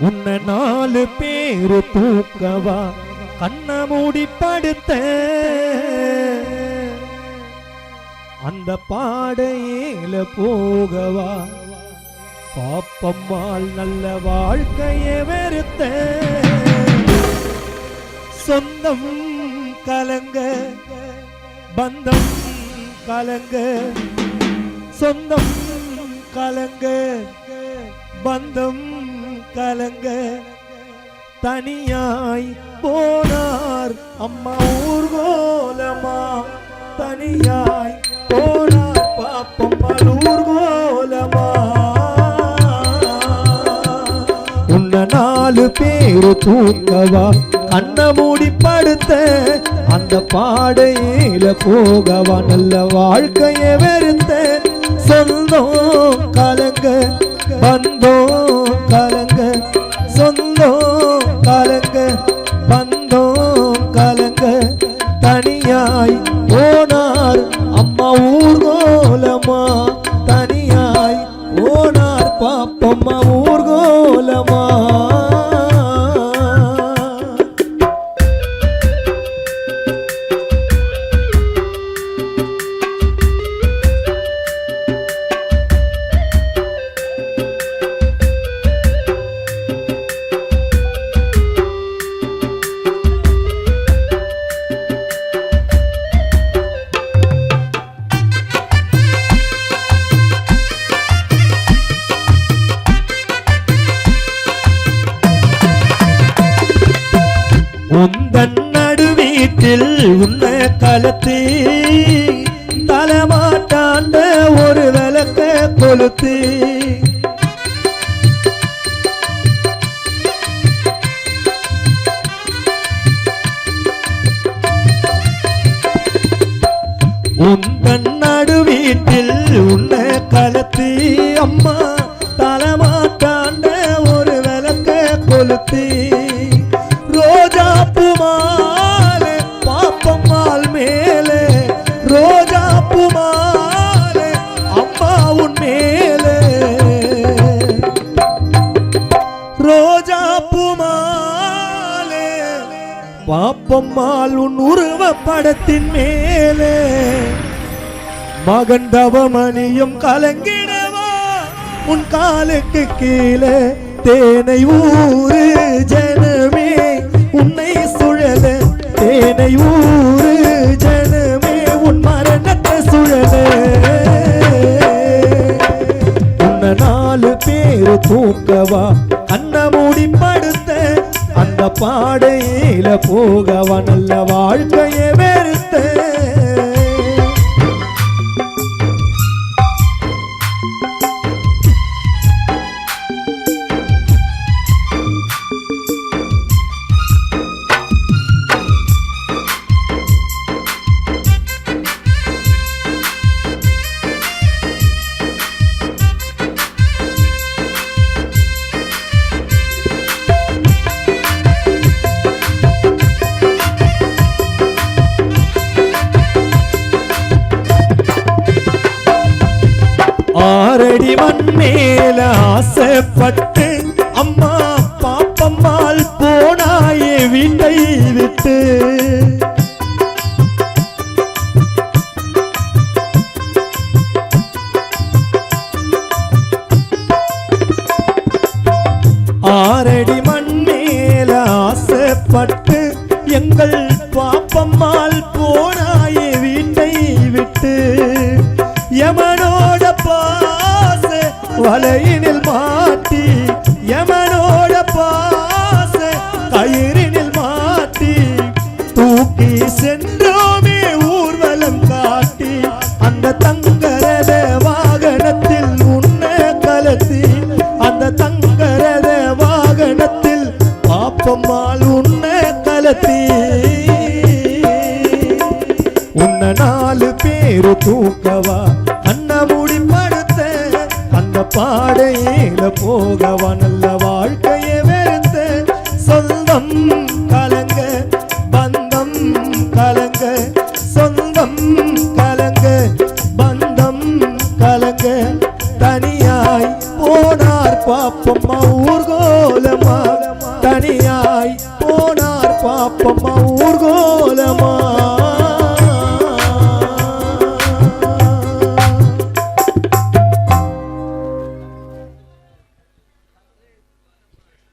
உன்னை 4 பேரு தூக்கவா கண்ண மூடி படுத்த அந்த பாடையில போகவா பாப்பம்மாள் நல்ல வாழ்க்கையை வெறுத்த சொந்தம் கலங்க பந்தம் கலங்க சொந்தம் கலங்க பந்தம் கலங்க தனியாய் போனார் அம்மா ஊர்கோலமா தனியாய் போனார் பாப்பம்மாள் ஊர்கோலமா உன்னை 4 பேரு தூங்கவா கண்ண மூடி படுத்த அந்த பாடையில போகவா நல்ல வாழ்க்கையை வெறுத்த சொந்தம் கலங்க பந்தம் கலங்க சொந்தம் கலங்க பந்தம் கலங்க தனியாய் போனார் அம்மா ஊர்கோலமா தனியாய் போனார் பாப்பம்மா ஊர்கோலமா உந்தன் நடுவீட்டில் உன்னை கலத்தி தலைமாட்டாண்ட ஒரு விளக்க கொளுத்தி உந்தன் நடுவீட்டில் உன்னை கலத்தி அம்மா தலைமாட்டாண்ட ஒரு விளக்க கொளுத்தி ரோஜா பூமாலே பாப்பம்மாள் மேலே ரோஜா பூமாலே அம்மா உன் மேலே ரோஜா பூமாலே பாப்பம்மாள் உன் உருவப்படத்தின் மேலே மகன் தவமணியும் கலங்கிடவா உன் காலுக்கு கீழே தேனை ஊரு ஜனமே உன்னை சுழல தேனை ஊரு ஜனமே உன் மரணத்தை சுழல உன்னை 4 பேரு தூக்கவா கண்ண மூடி படுத்த அந்த பாடையில போகவா நல்ல வாழ்க்கையை வெறுத்த ஆரடி மண் மேல ஆசைப்பட்டு அம்மா பாப்பம்மாள் போனாயே வீட்டை விட்டு ஆரடி மண் மேல ஆசைப்பட்டு எங்கள் பாப்பம்மாள் போனாயே வீட்டை விட்டு யமனோட பாச வலையினில்